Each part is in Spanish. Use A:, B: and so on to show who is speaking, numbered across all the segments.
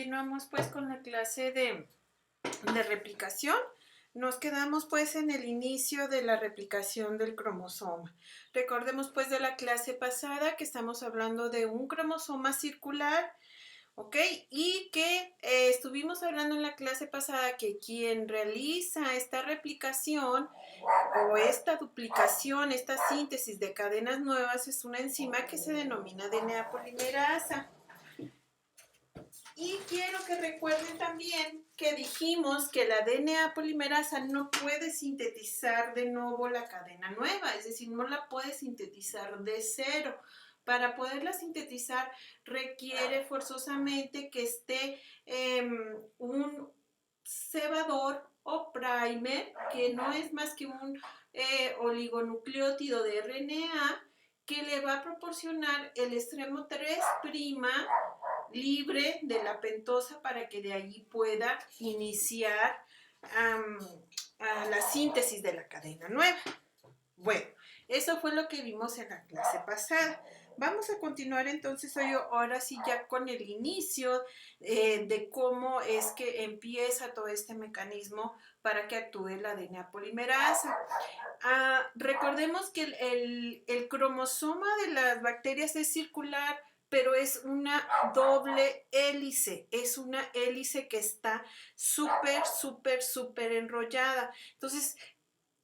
A: Continuamos pues con la clase de replicación. Nos quedamos pues en el inicio de la replicación del cromosoma. Recordemos pues de la clase pasada que estamos hablando de un cromosoma circular, ¿ok? Y que estuvimos hablando en la clase pasada que quien realiza esta replicación o esta duplicación, esta síntesis de cadenas nuevas es una enzima que se denomina DNA polimerasa. Y quiero que recuerden también que dijimos que la DNA polimerasa no puede sintetizar de nuevo la cadena nueva, es decir, no la puede sintetizar de cero. Para poderla sintetizar requiere forzosamente que esté un cebador o primer, que no es más que un oligonucleótido de RNA, que le va a proporcionar el extremo 3' libre de la pentosa para que de allí pueda iniciar la síntesis de la cadena nueva. Bueno, eso fue lo que vimos en la clase pasada. Vamos a continuar entonces hoy, ahora sí ya con el inicio de cómo es que empieza todo este mecanismo para que actúe la DNA polimerasa. Recordemos que el cromosoma de las bacterias es circular, pero es una doble hélice, es una hélice que está súper enrollada. Entonces,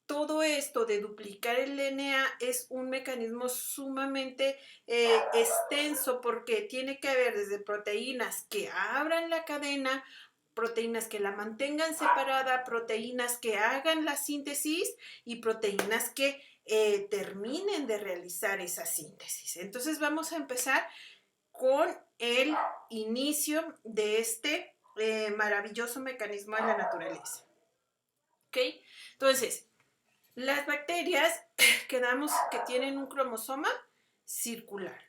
A: todo esto de duplicar el DNA es un mecanismo sumamente extenso porque tiene que haber desde proteínas que abran la cadena, proteínas que la mantengan separada, proteínas que hagan la síntesis y proteínas que terminen de realizar esa síntesis. Entonces vamos a empezar con el inicio de este maravilloso mecanismo de la naturaleza. ¿Ok? Entonces, las bacterias quedamos que tienen un cromosoma circular.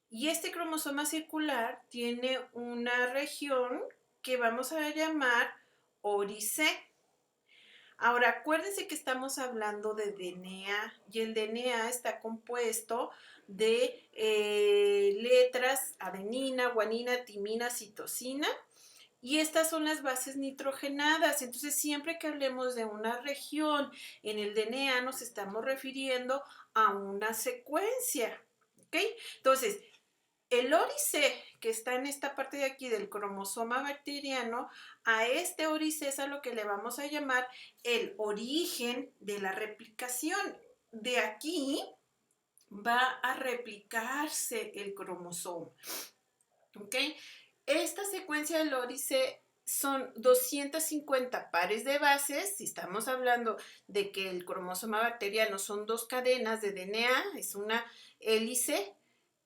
A: Y este cromosoma circular tiene una región que vamos a llamar órice. Ahora, acuérdense que estamos hablando de DNA y el DNA está compuesto de letras adenina, guanina, timina, citosina. Y estas son las bases nitrogenadas. Entonces, siempre que hablemos de una región en el DNA, nos estamos refiriendo a una secuencia. ¿Ok? Entonces, el órice que está en esta parte de aquí del cromosoma bacteriano, a este órice es a lo que le vamos a llamar el origen de la replicación. De aquí va a replicarse el cromosoma. ¿Ok? Esta secuencia del órice son 250 pares de bases. Si estamos hablando de que el cromosoma bacteriano son dos cadenas de DNA, es una hélice,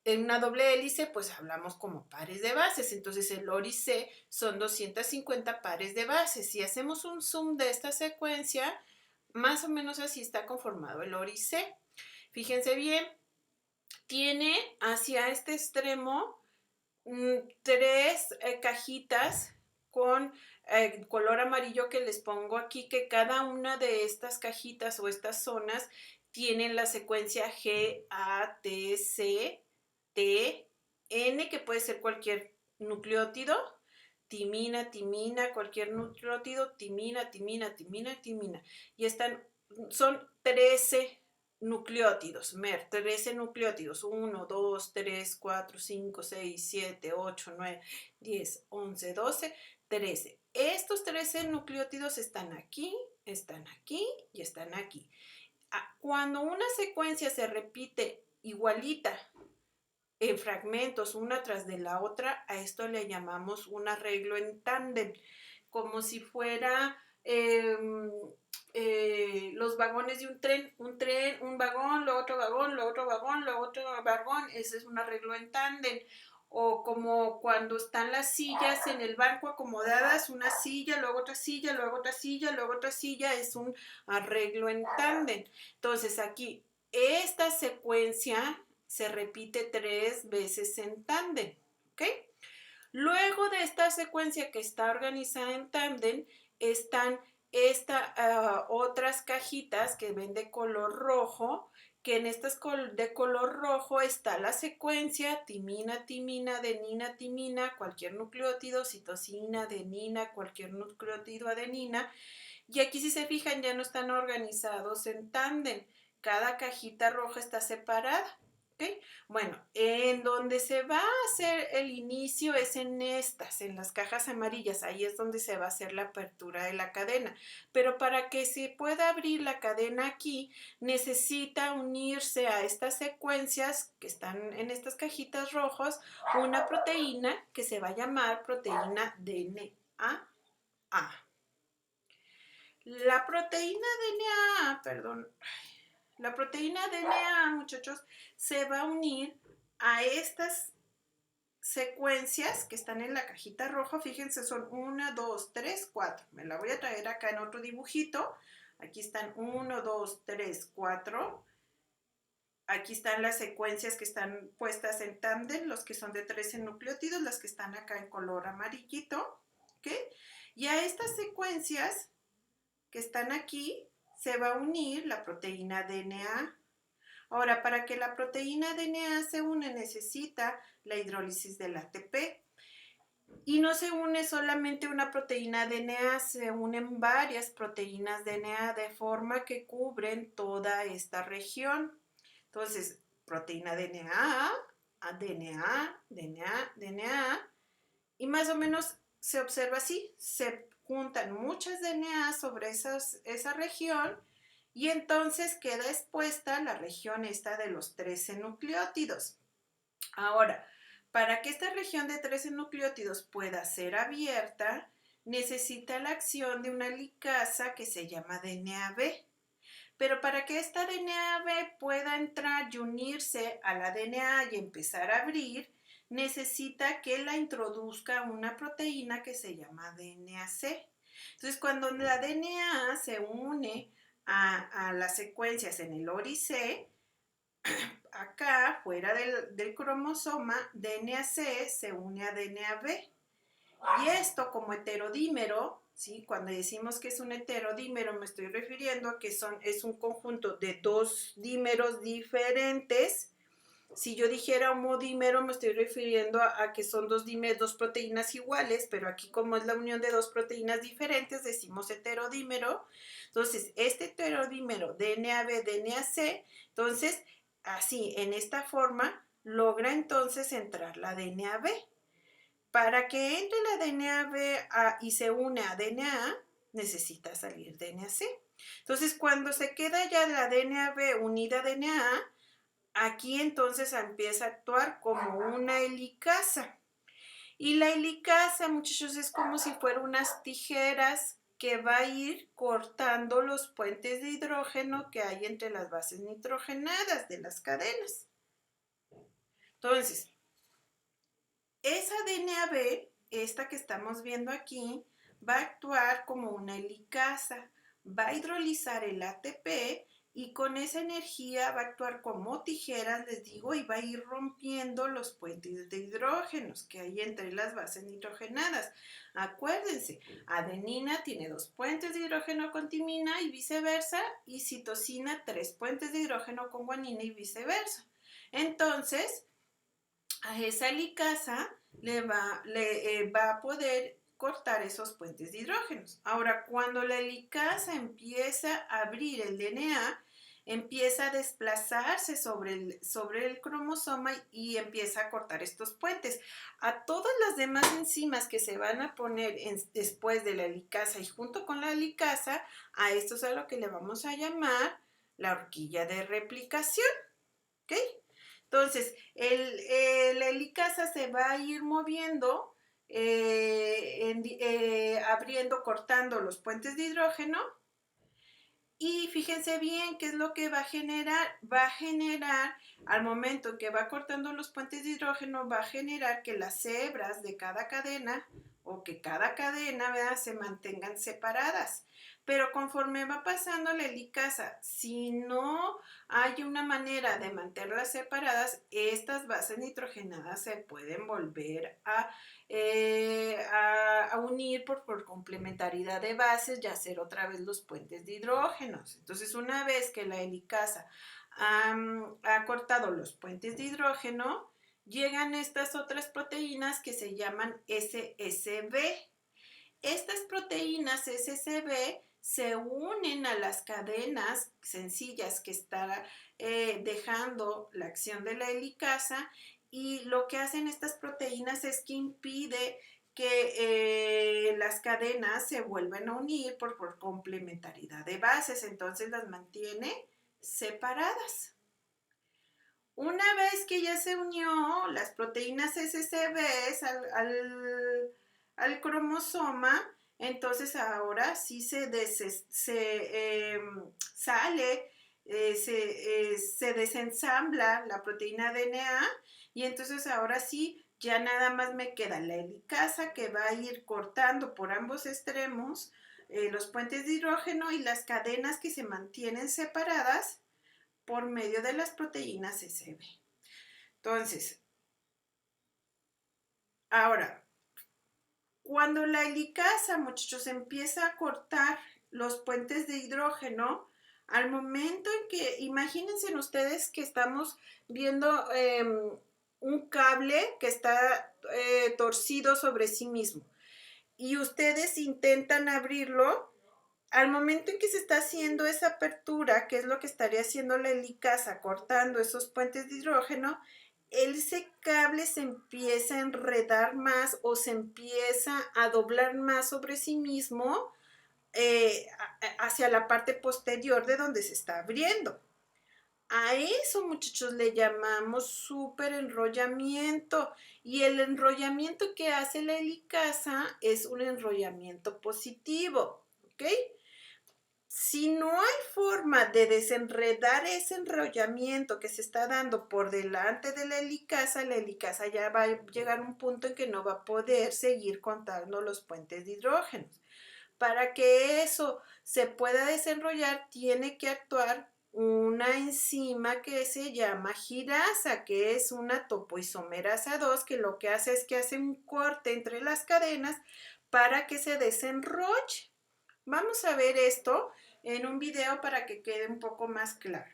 A: en una doble hélice, pues hablamos como pares de bases. Entonces el órice son 250 pares de bases. Si hacemos un zoom de esta secuencia, más o menos así está conformado el órice. Fíjense bien, tiene hacia este extremo tres cajitas con color amarillo que les pongo aquí, que cada una de estas cajitas o estas zonas tienen la secuencia G, A, T, C, T, N, que puede ser cualquier nucleótido, timina, timina, cualquier nucleótido, timina, timina, timina, timina. Y son 13 nucleótidos, 13 nucleótidos, 1, 2, 3, 4, 5, 6, 7, 8, 9, 10, 11, 12, 13. Estos 13 nucleótidos están aquí y están aquí. Cuando una secuencia se repite igualita en fragmentos una tras de la otra, a esto le llamamos un arreglo en tándem, como si fuera los vagones de un tren, un vagón, luego otro vagón, luego otro vagón, luego otro vagón, ese es un arreglo en tándem. O como cuando están las sillas en el banco acomodadas, una silla, luego otra silla, luego otra silla, luego otra silla, es un arreglo en tándem. Entonces aquí, esta secuencia se repite 3 veces en tándem, ¿ok? Luego de esta secuencia que está organizada en tándem, están otras cajitas que ven de color rojo, que en estas de color rojo está la secuencia timina, timina, adenina, timina, cualquier nucleótido, citosina, adenina, cualquier nucleótido, adenina. Y aquí si se fijan ya no están organizados en tándem. Cada cajita roja está separada. ¿Okay? Bueno, en donde se va a hacer el inicio es en estas, en las cajas amarillas. Ahí es donde se va a hacer la apertura de la cadena. Pero para que se pueda abrir la cadena aquí, necesita unirse a estas secuencias que están en estas cajitas rojas una proteína que se va a llamar proteína DNA. La proteína DNA, perdón, la proteína DNA, muchachos, se va a unir a estas secuencias que están en la cajita roja. Fíjense, son 1, 2, 3, 4. Me la voy a traer acá en otro dibujito. Aquí están 1, 2, 3, 4. Aquí están las secuencias que están puestas en tándem, los que son de 13 nucleótidos, las que están acá en color amarillito. ¿Okay? Y a estas secuencias que están aquí, se va a unir la proteína DNA. Ahora, para que la proteína DNA se une, necesita la hidrólisis del ATP. Y no se une solamente una proteína DNA, se unen varias proteínas DNA de forma que cubren toda esta región. Entonces, proteína DNA, DNA, DNA, DNA, y más o menos se observa así, se juntan muchas DNA sobre esa región y entonces queda expuesta la región esta de los 13 nucleótidos. Ahora, para que esta región de 13 nucleótidos pueda ser abierta, necesita la acción de una licasa que se llama DNA-B. Pero para que esta DNA-B pueda entrar y unirse a la DNA y empezar a abrir, necesita que la introduzca una proteína que se llama DNA-C. Entonces, cuando la DNA se une a las secuencias en el ORI-C, acá, fuera del cromosoma, DNA-C se une a DNA-B. Y esto como heterodímero, ¿sí? Cuando decimos que es un heterodímero, me estoy refiriendo a que es un conjunto de dos dímeros diferentes. Si yo dijera homodímero, me estoy refiriendo a que son dos proteínas iguales, pero aquí como es la unión de dos proteínas diferentes, decimos heterodímero. Entonces, este heterodímero DNA-B, DNA-C, entonces, así, en esta forma, logra entonces entrar la DNA-B. Para que entre la DNA-B y se une a DNA, necesita salir DNA-C. Entonces, cuando se queda ya la DNA-B unida a DNA, aquí entonces empieza a actuar como una helicasa. Y la helicasa, muchachos, es como si fueran unas tijeras que va a ir cortando los puentes de hidrógeno que hay entre las bases nitrogenadas de las cadenas. Entonces, esa DNA-B, esta que estamos viendo aquí, va a actuar como una helicasa, va a hidrolizar el ATP y con esa energía va a actuar como tijeras, les digo, y va a ir rompiendo los puentes de hidrógenos que hay entre las bases nitrogenadas. Acuérdense, adenina tiene 2 puentes de hidrógeno con timina y viceversa, y citosina 3 puentes de hidrógeno con guanina y viceversa. Entonces, a esa helicasa va a poder cortar esos puentes de hidrógenos. Ahora, cuando la helicasa empieza a abrir el DNA, empieza a desplazarse sobre el cromosoma y empieza a cortar estos puentes. A todas las demás enzimas que se van a poner después de la helicasa y junto con la helicasa, a esto es a lo que le vamos a llamar la horquilla de replicación. ¿Ok? Entonces, la helicasa se va a ir moviendo, abriendo, cortando los puentes de hidrógeno. Y fíjense bien qué es lo que va a generar. Va a generar, al momento que va cortando los puentes de hidrógeno, va a generar que las hebras de cada cadena o que cada cadena, ¿verdad?, se mantengan separadas. Pero conforme va pasando la helicasa, si no hay una manera de mantenerlas separadas, estas bases nitrogenadas se pueden volver a unir por complementariedad de bases y hacer otra vez los puentes de hidrógenos. Entonces, una vez que la helicasa ha cortado los puentes de hidrógeno, llegan estas otras proteínas que se llaman SSB. Estas proteínas SSB se unen a las cadenas sencillas que está dejando la acción de la helicasa, y lo que hacen estas proteínas es que impide que las cadenas se vuelvan a unir por complementariedad de bases, entonces las mantiene separadas. Una vez que ya se unió las proteínas SSB al cromosoma, entonces ahora sí se desensambla la proteína DNA, y entonces ahora sí ya nada más me queda la helicasa, que va a ir cortando por ambos extremos los puentes de hidrógeno y las cadenas que se mantienen separadas por medio de las proteínas SB. Entonces, ahora, cuando la helicasa, muchachos, empieza a cortar los puentes de hidrógeno, al momento en que, imagínense ustedes que estamos viendo un cable que está torcido sobre sí mismo, y ustedes intentan abrirlo. Al momento en que se está haciendo esa apertura, que es lo que estaría haciendo la helicasa, cortando esos puentes de hidrógeno, ese cable se empieza a enredar más o se empieza a doblar más sobre sí mismo hacia la parte posterior de donde se está abriendo. A eso, muchachos, le llamamos superenrollamiento, y el enrollamiento que hace la helicasa es un enrollamiento positivo, ¿ok? Si no hay forma de desenredar ese enrollamiento que se está dando por delante de la helicasa ya va a llegar a un punto en que no va a poder seguir cortando los puentes de hidrógeno. Para que eso se pueda desenrollar, tiene que actuar una enzima que se llama girasa, que es una topoisomerasa 2, que lo que hace es que hace un corte entre las cadenas para que se desenrolle. Vamos a ver esto en un video para que quede un poco más claro.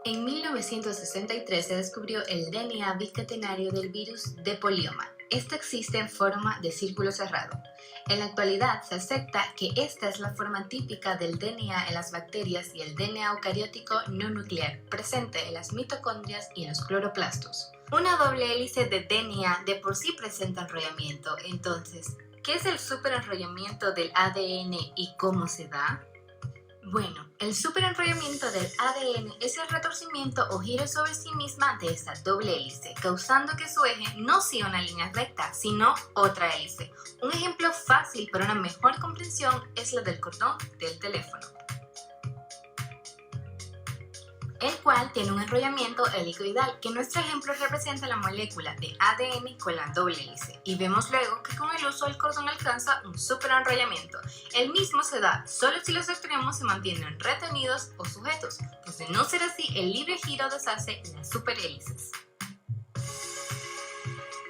B: En 1963 se descubrió el DNA bicatenario del virus de polioma. Este existe en forma de círculo cerrado. En la actualidad se acepta que esta es la forma típica del DNA en las bacterias y el DNA eucariótico no nuclear, presente en las mitocondrias y en los cloroplastos. Una doble hélice de DNA de por sí presenta enrollamiento. Entonces, ¿qué es el superenrollamiento del ADN y cómo se da? Bueno, el superenrollamiento del ADN es el retorcimiento o giro sobre sí misma de esta doble hélice, causando que su eje no sea una línea recta, sino otra hélice. Un ejemplo fácil para una mejor comprensión es la del cordón del teléfono, el cual tiene un enrollamiento helicoidal, que en nuestro ejemplo representa la molécula de ADN con la doble hélice, y vemos luego que con el uso del cordón alcanza un superenrollamiento. El mismo se da solo si los extremos se mantienen retenidos o sujetos, pues de no ser así, el libre giro deshace las superhélices.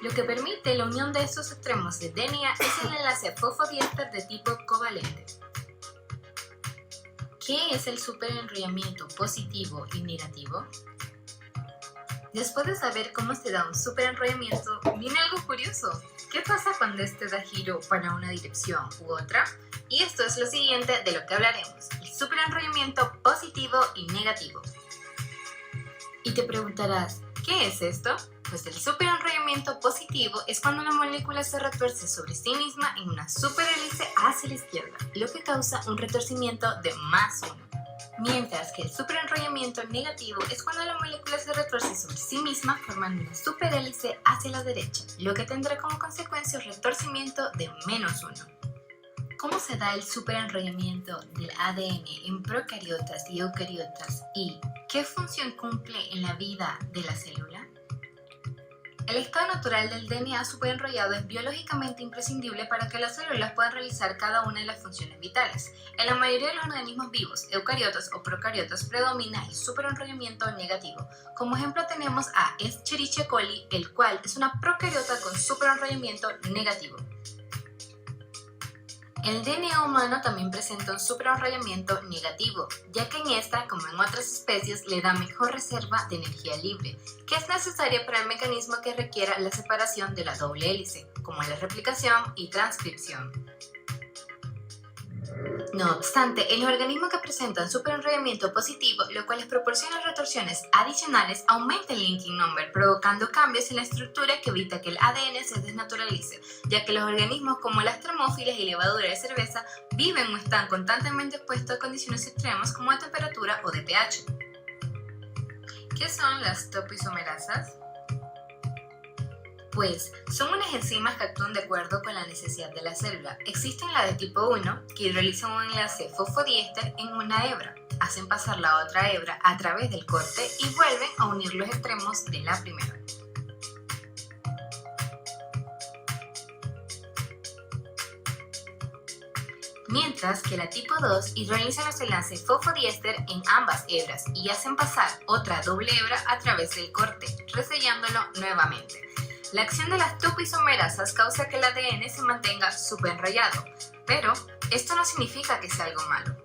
B: Lo que permite la unión de estos extremos de DNA es el enlace fosfodiéster de tipo covalente. ¿Qué es el superenrollamiento positivo y negativo? Después de saber cómo se da un superenrollamiento, viene algo curioso. ¿Qué pasa cuando este da giro para una dirección u otra? Y esto es lo siguiente de lo que hablaremos: el superenrollamiento positivo y negativo. Y te preguntarás, ¿qué es esto? Pues el superenrollamiento positivo es cuando una molécula se retuerce sobre sí misma en una superhélice hacia la izquierda, lo que causa un retorcimiento de +1. Mientras que el superenrollamiento negativo es cuando la molécula se retuerce sobre sí misma formando una superhélice hacia la derecha, lo que tendrá como consecuencia un retorcimiento de -1. ¿Cómo se da el superenrollamiento del ADN en procariotas y eucariotas? ¿Y qué función cumple en la vida de la célula? El estado natural del DNA superenrollado es biológicamente imprescindible para que las células puedan realizar cada una de las funciones vitales. En la mayoría de los organismos vivos, eucariotas o procariotas, predomina el superenrollamiento negativo. Como ejemplo tenemos a Escherichia coli, el cual es una procariota con superenrollamiento negativo. El DNA humano también presenta un superenrollamiento negativo, ya que en esta, como en otras especies, le da mejor reserva de energía libre, que es necesaria para el mecanismo que requiera la separación de la doble hélice, como la replicación y transcripción. No obstante, en los organismos que presentan superenrollamiento positivo, lo cual les proporciona retorsiones adicionales, aumenta el linking number, provocando cambios en la estructura que evita que el ADN se desnaturalice, ya que los organismos como las termófilas y levaduras de cerveza viven o están constantemente expuestos a condiciones extremas como de temperatura o de pH. ¿Qué son las topoisomerasas? Pues son unas enzimas que actúan de acuerdo con la necesidad de la célula. Existen las de tipo 1 que hidrolizan un enlace fosfodiéster en una hebra, hacen pasar la otra hebra a través del corte y vuelven a unir los extremos de la primera. Mientras que la tipo 2 hidroliza los enlaces fosfodiéster en ambas hebras y hacen pasar otra doble hebra a través del corte, resellándolo nuevamente. La acción de las topoisomerasas causa que el ADN se mantenga superenrollado, pero esto no significa que sea algo malo.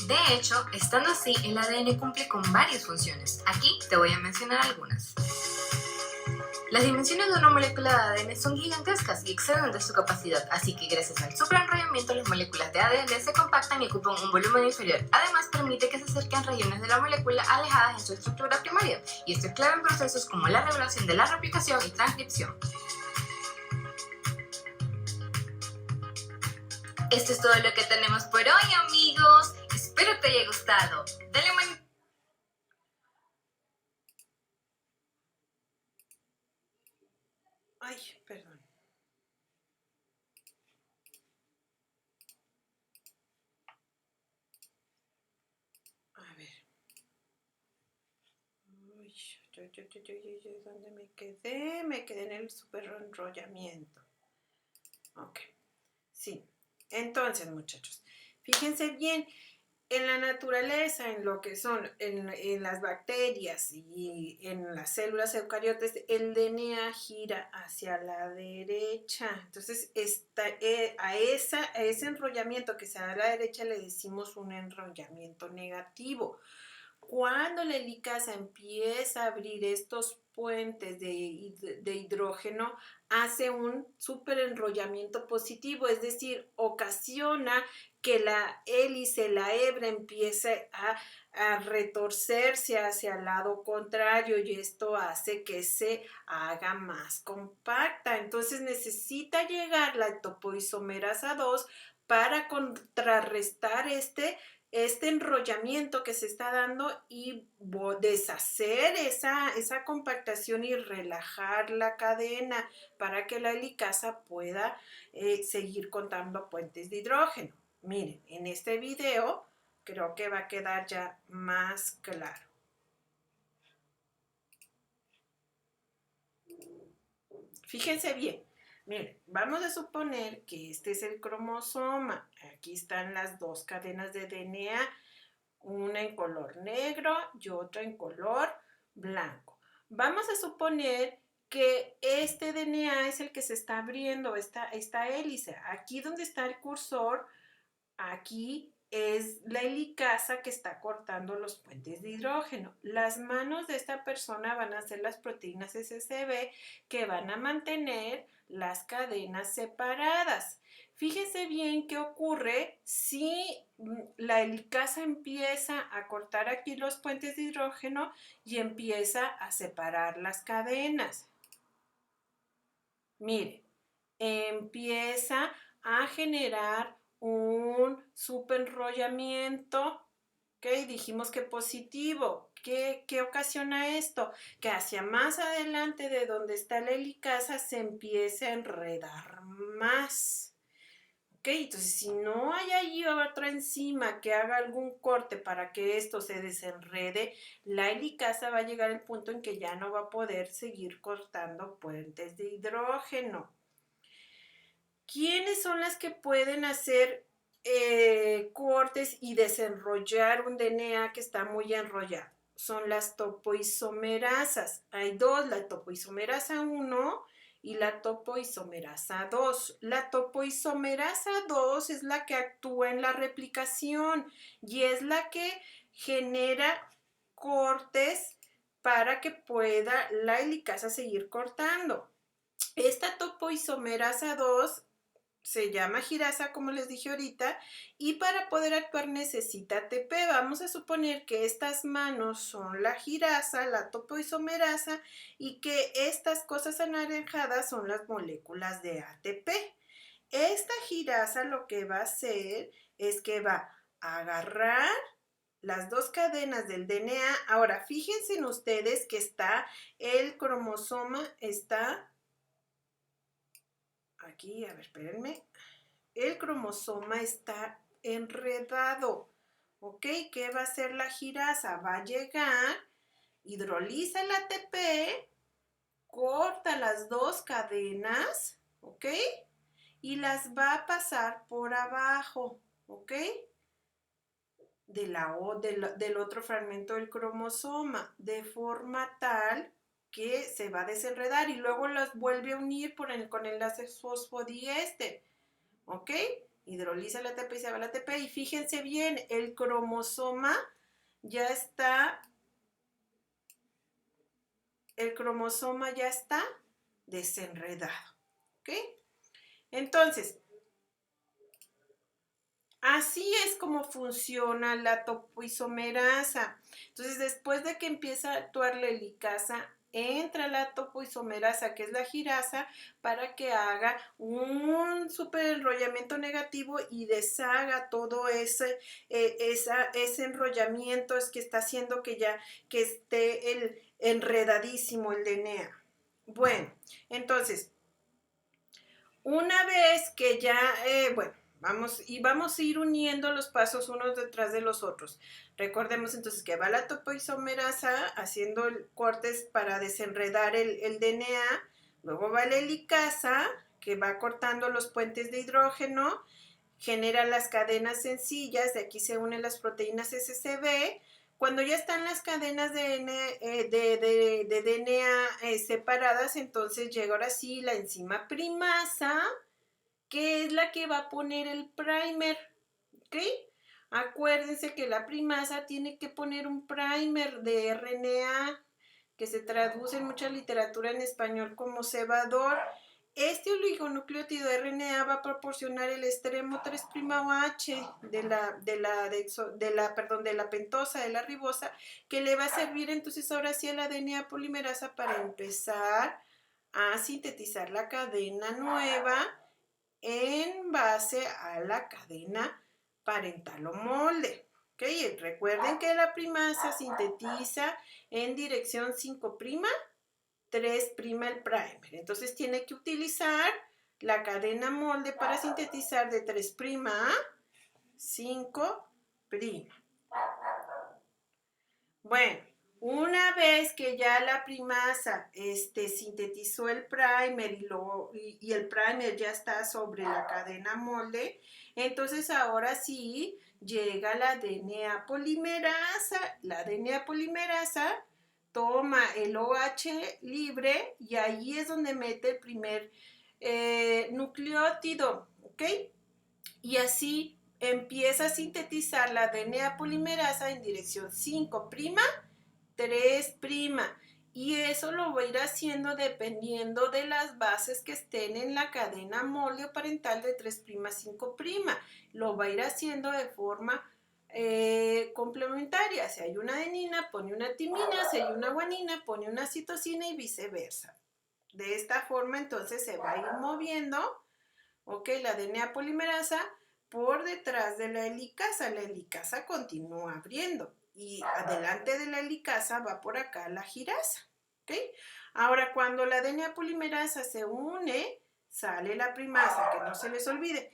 B: De hecho, estando así, el ADN cumple con varias funciones. Aquí te voy a mencionar algunas. Las dimensiones de una molécula de ADN son gigantescas y exceden de su capacidad, así que gracias al superenrollamiento las moléculas de ADN se compactan y ocupan un volumen inferior. Además, permite que se acerquen regiones de la molécula alejadas en su estructura primaria, y esto es clave en procesos como la regulación de la replicación y transcripción. Esto es todo lo que tenemos por hoy, amigos. Espero te haya gustado. Dale manita.
A: Ay, perdón. A ver. Uy, ¿dónde me quedé? Me quedé en el superenrollamiento. Ok. Sí. Entonces, muchachos, fíjense bien. En la naturaleza, en lo que son, en las bacterias y en las células eucariotas, el DNA gira hacia la derecha. Entonces, a ese enrollamiento que se da a la derecha le decimos un enrollamiento negativo. Cuando la helicasa empieza a abrir estos puentes de hidrógeno, hace un superenrollamiento positivo, es decir, ocasiona que la hélice, la hebra, empiece a retorcerse hacia el lado contrario y esto hace que se haga más compacta. Entonces necesita llegar la topoisomerasa 2 para contrarrestar este enrollamiento que se está dando y deshacer esa compactación y relajar la cadena para que la helicasa pueda seguir contando puentes de hidrógeno. Miren, en este video creo que va a quedar ya más claro. Fíjense bien. Miren, vamos a suponer que este es el cromosoma. Aquí están las dos cadenas de DNA, una en color negro y otra en color blanco. Vamos a suponer que este DNA es el que se está abriendo, esta hélice. Aquí donde está el cursor, aquí es la helicasa que está cortando los puentes de hidrógeno. Las manos de esta persona van a ser las proteínas SCB que van a mantener las cadenas separadas. Fíjese bien qué ocurre si la helicasa empieza a cortar aquí los puentes de hidrógeno y empieza a separar las cadenas. Mire, empieza a generar un superenrollamiento, ¿ok? Dijimos que positivo. ¿Qué ocasiona esto? Que hacia más adelante de donde está la helicasa se empiece a enredar más. ¿Ok? Entonces, si no hay ahí otra enzima que haga algún corte para que esto se desenrede, la helicasa va a llegar al punto en que ya no va a poder seguir cortando puentes de hidrógeno. ¿Quiénes son las que pueden hacer cortes y desenrollar un DNA que está muy enrollado? Son las topoisomerasas. Hay dos, la topoisomerasa 1 y la topoisomerasa 2. La topoisomerasa 2 es la que actúa en la replicación y es la que genera cortes para que pueda la helicasa seguir cortando. Esta topoisomerasa 2 se llama girasa, como les dije ahorita, y para poder actuar necesita ATP. Vamos a suponer que estas manos son la girasa, la topoisomerasa, y que estas cosas anaranjadas son las moléculas de ATP. Esta girasa lo que va a hacer es que va a agarrar las dos cadenas del DNA. Ahora, fíjense en ustedes que está el cromosoma, está aquí, a ver, espérenme. El cromosoma está enredado, ¿ok? ¿Qué va a hacer la girasa? Va a llegar, hidroliza el ATP, corta las dos cadenas, ¿ok? Y las va a pasar por abajo, ¿ok? Del otro fragmento del cromosoma, de forma tal que se va a desenredar y luego las vuelve a unir con enlace fosfodiéster. ¿Ok? Hidroliza la ATP y se va la ATP. Y fíjense bien, el cromosoma ya está, desenredado. ¿Ok? Entonces, así es como funciona la topoisomerasa. Entonces, después de que empieza a actuar la helicasa, entra la topoisomerasa, que es la girasa, para que haga un superenrollamiento negativo y deshaga todo ese enrollamiento es que está haciendo que esté enredadísimo el DNA. Bueno, entonces, una vez que ya, vamos a ir uniendo los pasos unos detrás de los otros. Recordemos entonces que va la topoisomerasa haciendo cortes para desenredar el DNA, luego va la helicasa que va cortando los puentes de hidrógeno, genera las cadenas sencillas, de aquí se unen las proteínas SCB. Cuando ya están las cadenas de DNA separadas, entonces llega ahora sí la enzima primasa, que es la que va a poner el primer, ¿ok? Acuérdense que la primasa tiene que poner un primer de RNA, que se traduce en mucha literatura en español como cebador. Este oligonucleótido RNA va a proporcionar el extremo 3'OH de la pentosa, de la ribosa, que le va a servir entonces ahora sí a la DNA polimerasa para empezar a sintetizar la cadena nueva en base a la cadena parentalomolde. ¿Okay? Recuerden que la primasa sintetiza en dirección 5', 3' el primer. Entonces tiene que utilizar la cadena molde para sintetizar de 3' a 5'. Bueno, una vez que ya la primasa sintetizó el primer y el primer ya está sobre la cadena molde, entonces ahora sí llega la DNA polimerasa. La DNA polimerasa toma el OH libre y ahí es donde mete el primer nucleótido, ¿ok? Y así empieza a sintetizar la DNA polimerasa en dirección 5', 3'. Y eso lo va a ir haciendo dependiendo de las bases que estén en la cadena molde parental de 3', 5'. Lo va a ir haciendo de forma complementaria. Si hay una adenina, pone una timina. Si hay una guanina, pone una citosina y viceversa. De esta forma, entonces, se va a ir moviendo, ¿ok? La DNA polimerasa por detrás de la helicasa. La helicasa continúa abriendo y adelante de la helicasa va por acá la girasa, ¿ok? Ahora, cuando la DNA polimerasa se une, sale la primasa, que no se les olvide.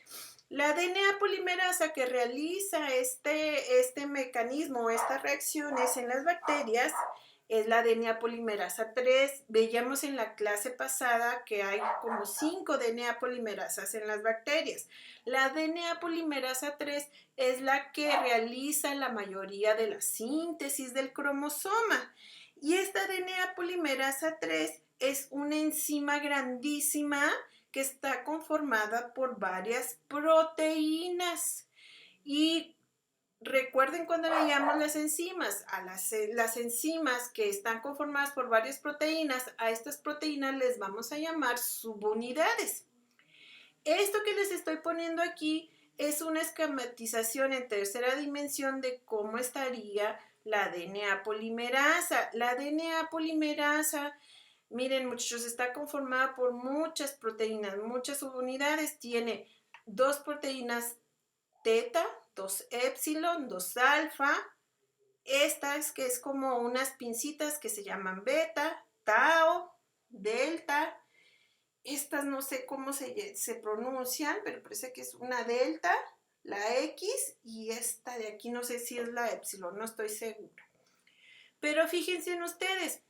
A: La DNA polimerasa que realiza este mecanismo, estas reacciones en las bacterias, es la DNA polimerasa 3. Veíamos en la clase pasada que hay como 5 DNA polimerasas en las bacterias. La DNA polimerasa 3 es la que realiza la mayoría de la síntesis del cromosoma. Y esta DNA polimerasa 3 es una enzima grandísima que está conformada por varias proteínas. Y recuerden cuando veíamos las enzimas, las enzimas que están conformadas por varias proteínas, a estas proteínas les vamos a llamar subunidades. Esto que les estoy poniendo aquí es una esquematización en tercera dimensión de cómo estaría la DNA polimerasa. La DNA polimerasa, miren muchachos, está conformada por muchas proteínas, muchas subunidades. Tiene 2 proteínas teta, 2 epsilon, 2 alfa. Estas que es como unas pincitas que se llaman beta, tau, delta. Estas no sé cómo se pronuncian, pero parece que es una delta, la X, y esta de aquí no sé si es la epsilon, no estoy segura. Pero fíjense en ustedes,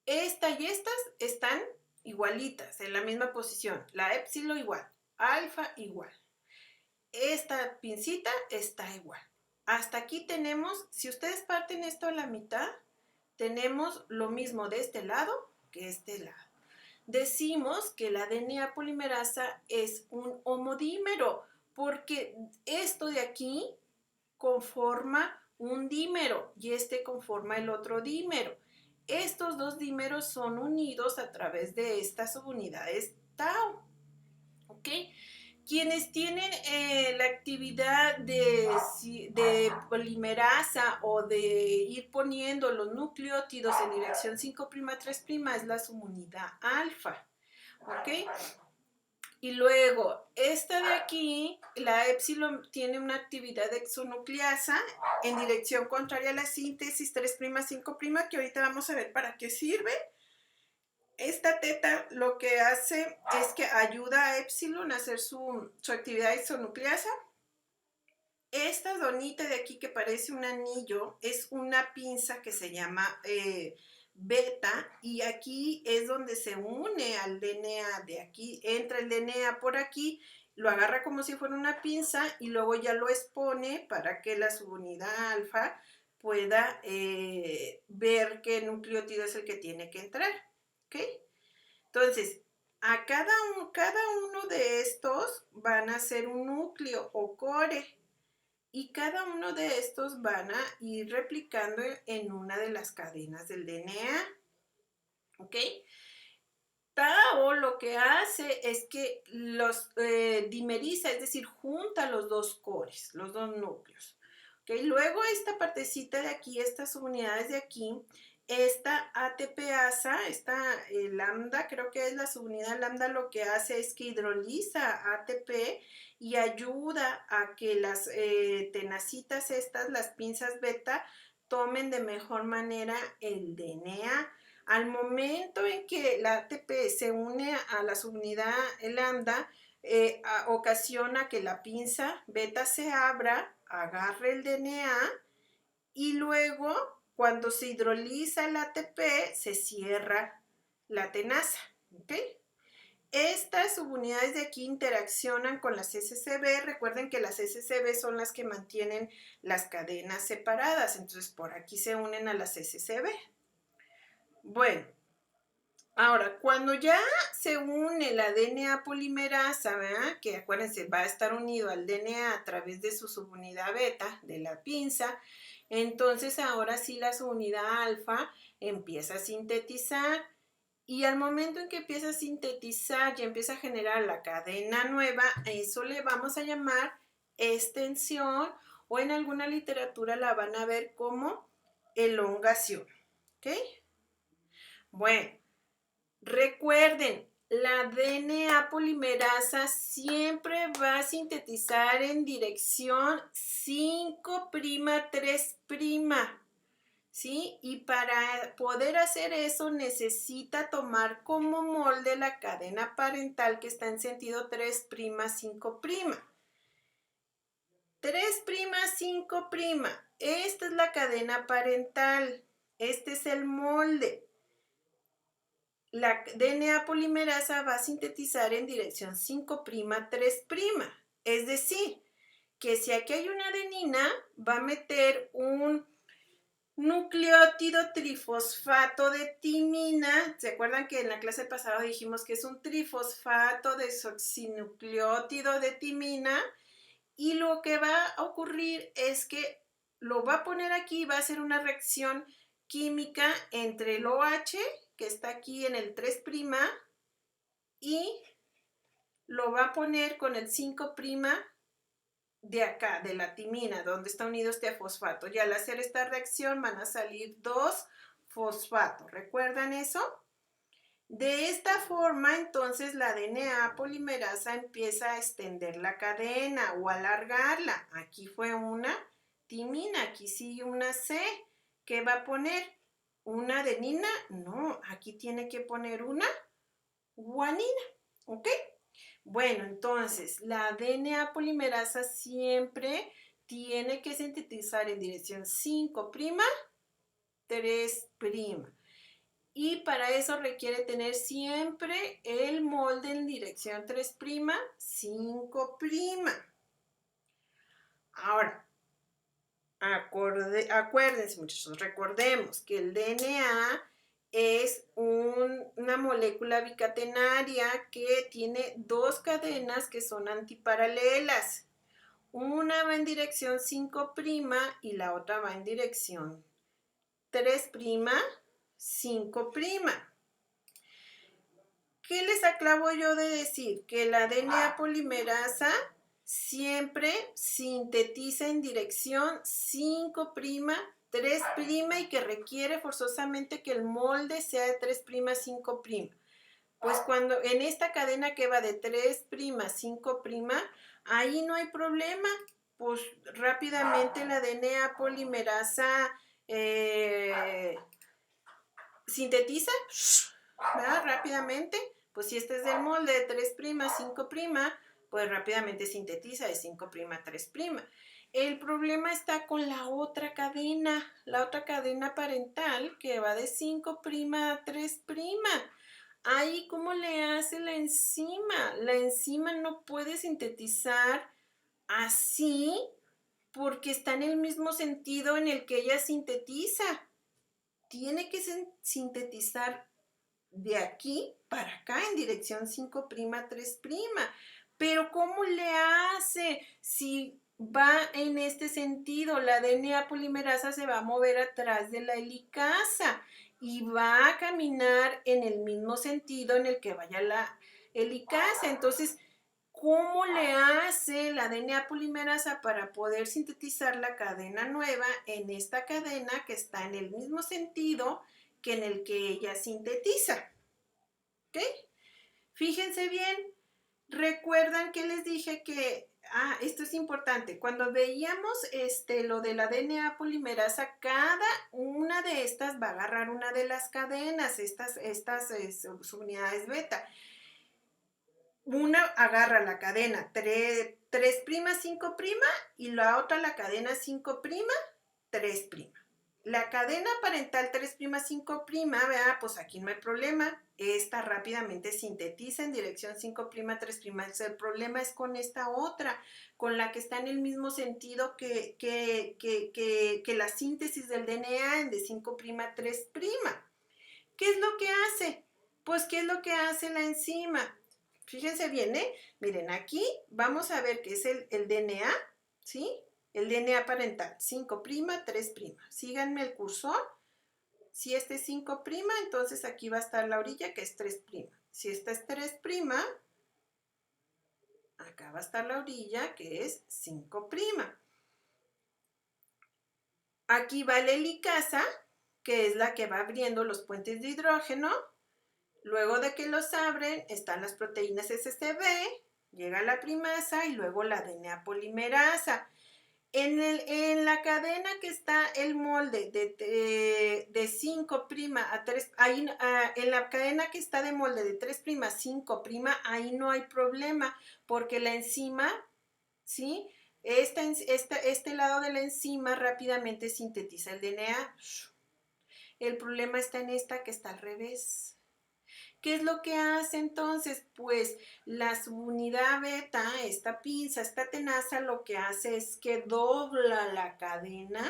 A: esta y estas están igualitas, en la misma posición. La epsilon igual, alfa igual. Esta pincita está igual. Hasta aquí tenemos, si ustedes parten esto a la mitad, tenemos lo mismo de este lado que este lado. Decimos que la DNA polimerasa es un homodímero porque esto de aquí conforma un dímero y este conforma el otro dímero. Estos 2 dímeros son unidos a través de estas subunidades tau. ¿Ok? Quienes tienen la actividad de polimerasa o de ir poniendo los nucleótidos en dirección 5'3' es la subunidad alfa. ¿Ok? Y luego, esta de aquí, la epsilon, tiene una actividad exonucleasa en dirección contraria a la síntesis 3', 5', que ahorita vamos a ver para qué sirve. Esta teta lo que hace es que ayuda a epsilon a hacer su actividad isonucleasa. Esta donita de aquí que parece un anillo es una pinza que se llama beta y aquí es donde se une al DNA de aquí. Entra el DNA por aquí, lo agarra como si fuera una pinza y luego ya lo expone para que la subunidad alfa pueda ver qué nucleótido es el que tiene que entrar. ¿Ok? Entonces, a cada uno de estos van a ser un núcleo o core y cada uno de estos van a ir replicando en una de las cadenas del DNA. ¿Ok? Tau lo que hace es que los dimeriza, es decir, junta los 2 cores, los 2 núcleos. ¿Ok? Luego esta partecita de aquí, estas unidades de aquí, esta ATPasa, esta lambda, creo que es la subunidad lambda, lo que hace es que hidroliza ATP y ayuda a que las tenacitas estas, las pinzas beta, tomen de mejor manera el DNA. Al momento en que la ATP se une a la subunidad lambda, ocasiona que la pinza beta se abra, agarre el DNA y luego cuando se hidroliza el ATP se cierra la tenaza. ¿Ok? Estas subunidades de aquí interaccionan con las SCB. Recuerden que las SCB son las que mantienen las cadenas separadas. Entonces por aquí se unen a las SCB. Bueno, ahora, cuando ya se une la DNA polimerasa, ¿verdad? Que acuérdense, va a estar unido al DNA a través de su subunidad beta, de la pinza, entonces ahora sí la subunidad alfa empieza a sintetizar y al momento en que empieza a sintetizar y empieza a generar la cadena nueva, a eso le vamos a llamar extensión o en alguna literatura la van a ver como elongación. ¿Ok? Bueno, recuerden, la DNA polimerasa siempre va a sintetizar en dirección 5'3'. ¿sí? Y para poder hacer eso necesita tomar como molde la cadena parental que está en sentido 3', 5'. 3', 5'. Esta es la cadena parental. Este es el molde. La DNA polimerasa va a sintetizar en dirección 5', 3'. Es decir, que si aquí hay una adenina, va a meter un nucleótido trifosfato de timina. ¿Se acuerdan que en la clase pasada dijimos que es un trifosfato desoxinucleótido de timina? Y lo que va a ocurrir es que lo va a poner aquí, va a hacer una reacción química entre el OH, que está aquí en el 3', y lo va a poner con el 5' de acá, de la timina, donde está unido este fosfato. Y al hacer esta reacción van a salir dos fosfatos. ¿Recuerdan eso? De esta forma, entonces, la DNA polimerasa empieza a extender la cadena o alargarla. Aquí fue una timina, aquí sigue una C. ¿Qué va a poner? ¿Una adenina? No, aquí tiene que poner una guanina, ¿ok? Bueno, entonces, la DNA polimerasa siempre tiene que sintetizar en dirección 5', 3'. Y para eso requiere tener siempre el molde en dirección 3', 5'. Ahora, acuérdense, muchachos, recordemos que el DNA es una molécula bicatenaria que tiene dos cadenas que son antiparalelas. Una va en dirección 5' y la otra va en dirección 3', 5'. ¿Qué les acabo yo de decir? Que la DNA polimerasa siempre sintetiza en dirección 5', 3' y que requiere forzosamente que el molde sea de 3', 5'. Pues cuando en esta cadena que va de 3', 5', ahí no hay problema. Pues rápidamente la DNA polimerasa sintetiza, ¿verdad? Rápidamente. Pues si este es del molde de 3', 5', pues rápidamente sintetiza de 5', 3'. El problema está con la otra cadena parental que va de 5' a 3'. Ahí, ¿cómo le hace la enzima? La enzima no puede sintetizar así porque está en el mismo sentido en el que ella sintetiza. Tiene que sintetizar de aquí para acá en dirección 5', 3'. Pero ¿cómo le hace? Si va en este sentido, la DNA polimerasa se va a mover atrás de la helicasa y va a caminar en el mismo sentido en el que vaya la helicasa. Entonces, ¿cómo le hace la DNA polimerasa para poder sintetizar la cadena nueva en esta cadena que está en el mismo sentido que en el que ella sintetiza? ¿Ok? Fíjense bien, recuerdan que les dije que, esto es importante, cuando veíamos lo de la DNA polimerasa, cada una de estas va a agarrar una de las cadenas, estas subunidades beta. Una agarra la cadena 3', 5', y la otra la cadena 5', 3'. La cadena parental 3', 5', ¿verdad? Pues aquí no hay problema. Esta rápidamente sintetiza en dirección 5', 3'. El problema es con esta otra, con la que está en el mismo sentido que la síntesis del DNA de 5', 3'. ¿Qué es lo que hace? Pues, ¿qué es lo que hace la enzima? Fíjense bien, ¿eh? Miren, aquí vamos a ver qué es el DNA, ¿sí? El DNA parental, 5', 3'. Síganme el cursor. Si este es 5', entonces aquí va a estar la orilla que es 3'. Si esta es 3', acá va a estar la orilla que es 5'. Aquí va la helicasa, que es la que va abriendo los puentes de hidrógeno. Luego de que los abren, están las proteínas SCB, llega la primasa y luego la DNA polimerasa. En la cadena que está el molde de 5' a 3, ahí, en la cadena que está de molde de 3' a 5', ahí no hay problema, porque la enzima, ¿sí? Este lado de la enzima rápidamente sintetiza el DNA. El problema está en esta que está al revés. ¿Qué es lo que hace entonces? Pues la subunidad beta, esta pinza, esta tenaza, lo que hace es que dobla la cadena,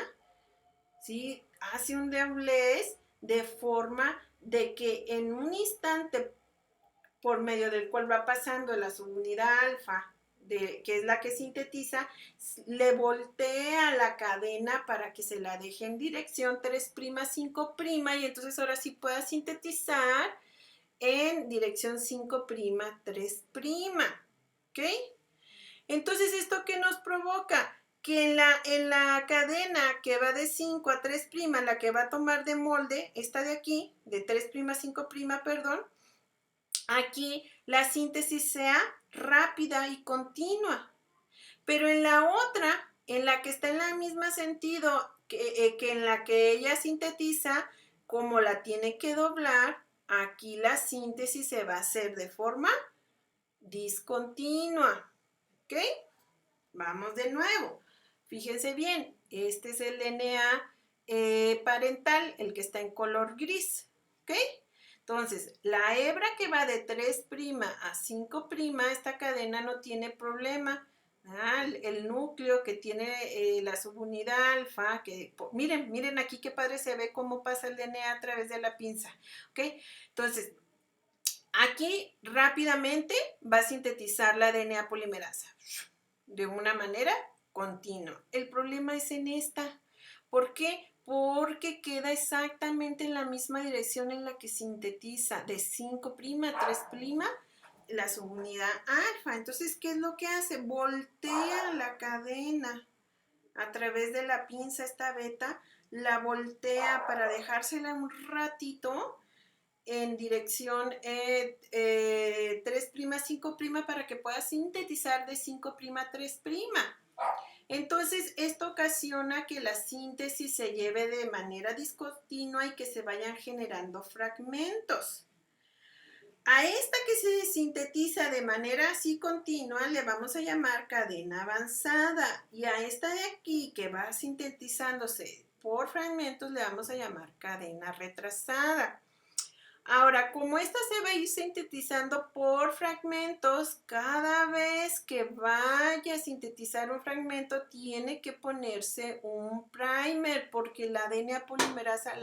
A: ¿sí? Hace un doblez de forma de que en un instante por medio del cual va pasando la subunidad alfa, que es la que sintetiza, le voltea la cadena para que se la deje en dirección 3', 5', y entonces ahora sí pueda sintetizar en dirección 5', 3'. ¿Ok? Entonces, ¿esto qué nos provoca? Que en la cadena que va de 5 a 3', la que va a tomar de molde, esta de aquí, de 3', 5', perdón, aquí la síntesis sea rápida y continua. Pero en la otra, en la que está en el mismo sentido que en la que ella sintetiza, como la tiene que doblar, aquí la síntesis se va a hacer de forma discontinua. ¿Ok? Vamos de nuevo. Fíjense bien, este es el DNA parental, el que está en color gris. ¿Ok? Entonces, la hebra que va de 3' a 5', esta cadena no tiene problema. El núcleo que tiene la subunidad alfa, que miren aquí qué padre se ve cómo pasa el DNA a través de la pinza. ¿Ok? Entonces, aquí rápidamente va a sintetizar la DNA polimerasa de una manera continua. El problema es en esta. ¿Por qué? Porque queda exactamente en la misma dirección en la que sintetiza de 5', 3', la subunidad alfa. Entonces, ¿qué es lo que hace? Voltea la cadena a través de la pinza, esta beta, la voltea para dejársela un ratito en dirección 3', 5', para que pueda sintetizar de 5' a 3'. Entonces, esto ocasiona que la síntesis se lleve de manera discontinua y que se vayan generando fragmentos. A esta que se sintetiza de manera así continua le vamos a llamar cadena avanzada, y a esta de aquí que va sintetizándose por fragmentos le vamos a llamar cadena retrasada. Ahora, como esta se va a ir sintetizando por fragmentos, cada vez que vaya a sintetizar un fragmento tiene que ponerse un primer, porque la DNA polimerasa,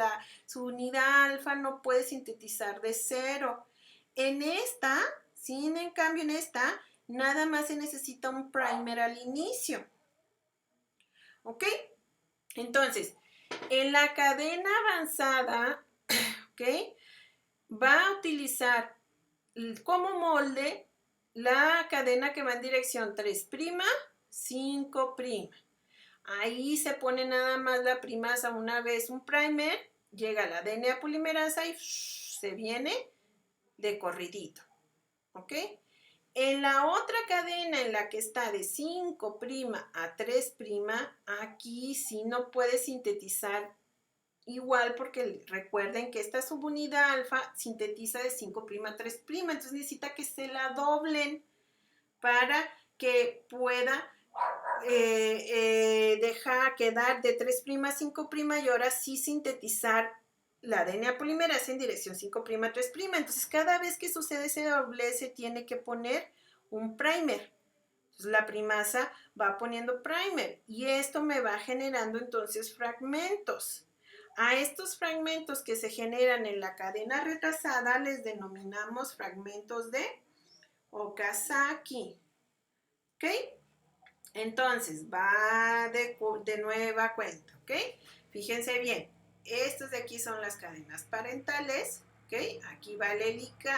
A: su unidad alfa no puede sintetizar de cero. En esta, en cambio en esta, nada más se necesita un primer al inicio. ¿Ok? Entonces, en la cadena avanzada, ¿ok?, va a utilizar como molde la cadena que va en dirección 3', 5'. Ahí se pone nada más la primasa una vez un primer, llega la DNA polimerasa y se viene de corridito. ¿Ok? En la otra cadena en la que está de 5' a 3', aquí sí no puede sintetizar igual, porque recuerden que esta subunidad alfa sintetiza de 5' a 3', entonces necesita que se la doblen para que pueda dejar quedar de 3' a 5', y ahora sí sintetizar la DNA polimerasa en dirección 5' a 3'. Entonces, cada vez que sucede ese doblez se tiene que poner un primer. Entonces, la primasa va poniendo primer y esto me va generando entonces fragmentos. A estos fragmentos que se generan en la cadena retrasada les denominamos fragmentos de Okazaki. ¿Ok? Entonces, va de nueva cuenta. ¿Ok? Fíjense bien, estas de aquí son las cadenas parentales. ¿Ok? Aquí va la helica,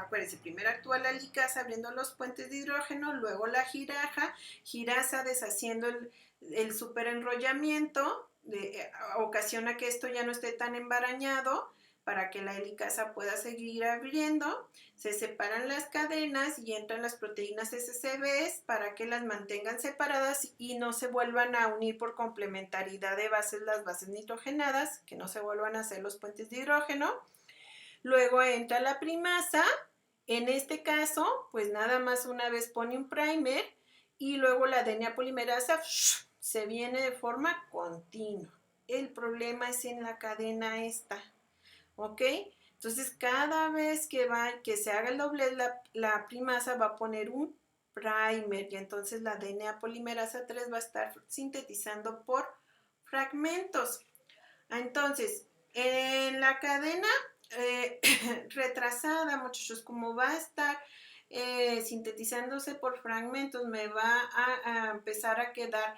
A: acuérdense, primero actúa la helicasa abriendo los puentes de hidrógeno, luego la girasa deshaciendo el superenrollamiento, ocasiona que esto ya no esté tan embarañado, para que la helicasa pueda seguir abriendo. Se separan las cadenas y entran las proteínas SCBs para que las mantengan separadas y no se vuelvan a unir por complementariedad de bases las bases nitrogenadas, que no se vuelvan a hacer los puentes de hidrógeno. Luego entra la primasa. En este caso, pues nada más una vez pone un primer y luego la DNA polimerasa se viene de forma continua. El problema es en la cadena esta, ¿ok? Entonces, cada vez que se haga el doblez, la primasa va a poner un primer y entonces la DNA polimerasa 3 va a estar sintetizando por fragmentos. Entonces, en la cadena retrasada, muchachos, como va a estar sintetizándose por fragmentos, me va a empezar a quedar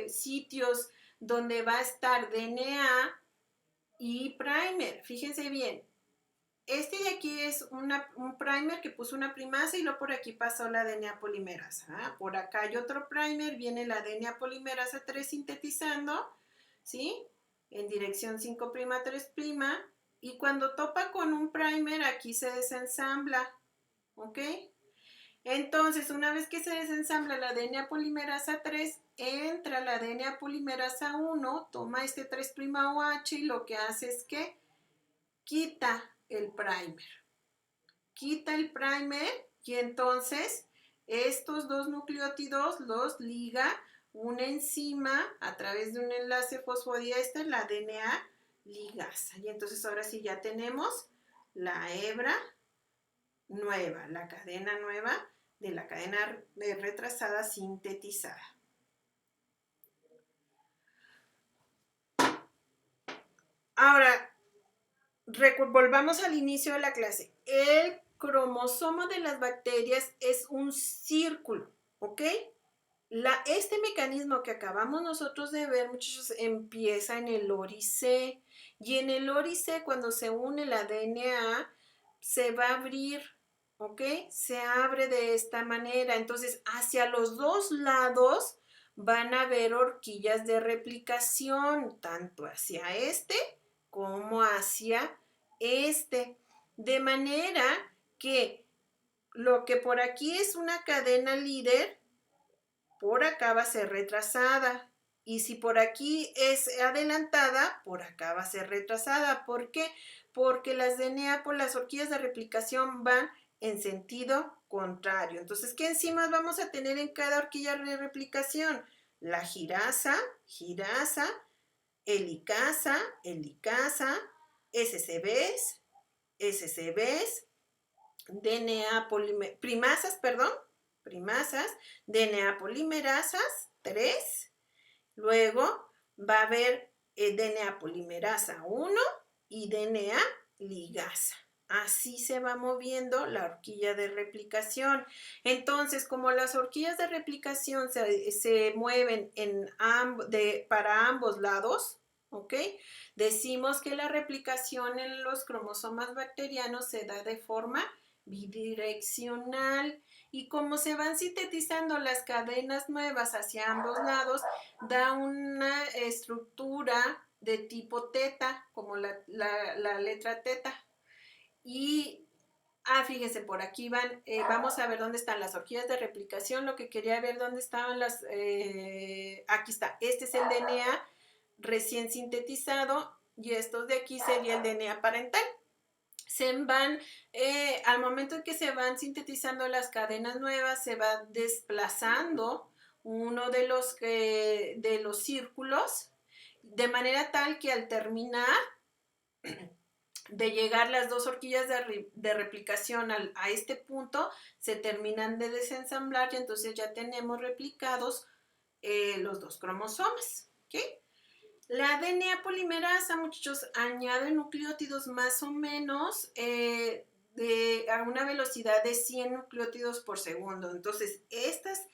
A: sitios donde va a estar DNA y primer. Fíjense bien, este de aquí es un primer que puso una primasa y luego por aquí pasó la DNA polimerasa. ¿Ah? Por acá hay otro primer, viene la DNA polimerasa 3 sintetizando, ¿sí? En dirección 5' 3', y cuando topa con un primer aquí se desensambla, ¿ok? Entonces, una vez que se desensambla la DNA polimerasa 3, entra la DNA polimerasa 1, toma este 3' OH y lo que hace es que quita el primer. Quita el primer y entonces estos dos nucleótidos los liga una enzima a través de un enlace fosfodiéster, la DNA ligasa. Y entonces ahora sí ya tenemos la hebra nueva, la cadena nueva de la cadena retrasada sintetizada. Ahora, volvamos al inicio de la clase. El cromosoma de las bacterias es un círculo, ¿ok? Este mecanismo que acabamos nosotros de ver, muchachos, empieza en el órice. Y en el órice, cuando se une la DNA, se va a abrir, ¿ok? Se abre de esta manera. Entonces, hacia los dos lados van a haber horquillas de replicación, tanto hacia este como hacia este. De manera que lo que por aquí es una cadena líder, por acá va a ser retrasada. Y si por aquí es adelantada, por acá va a ser retrasada. ¿Por qué? Porque las DNA por las horquillas de replicación van en sentido contrario. Entonces, ¿qué enzimas vamos a tener en cada horquilla de replicación? La girasa, helicasa, SCBs, DNA primasas, DNA polimerasas 3, luego va a haber DNA polimerasa 1 y DNA ligasa. Así se va moviendo la horquilla de replicación. Entonces, como las horquillas de replicación se mueven para ambos lados, ¿ok? Decimos que la replicación en los cromosomas bacterianos se da de forma bidireccional y como se van sintetizando las cadenas nuevas hacia ambos lados, da una estructura de tipo teta, como la letra teta. Y, fíjense, por aquí vamos a ver dónde están las horquillas de replicación. Lo que quería ver dónde estaban aquí está, este es el DNA recién sintetizado y estos de aquí sería el DNA parental. Al momento en que se van sintetizando las cadenas nuevas, se va desplazando uno de los círculos, de manera tal que al terminar de llegar las dos horquillas de replicación a este punto, se terminan de desensamblar y entonces ya tenemos replicados los dos cromosomas, ¿ok? La DNA polimerasa, muchachos, añade nucleótidos más o menos a una velocidad de 100 nucleótidos por segundo. Entonces, estas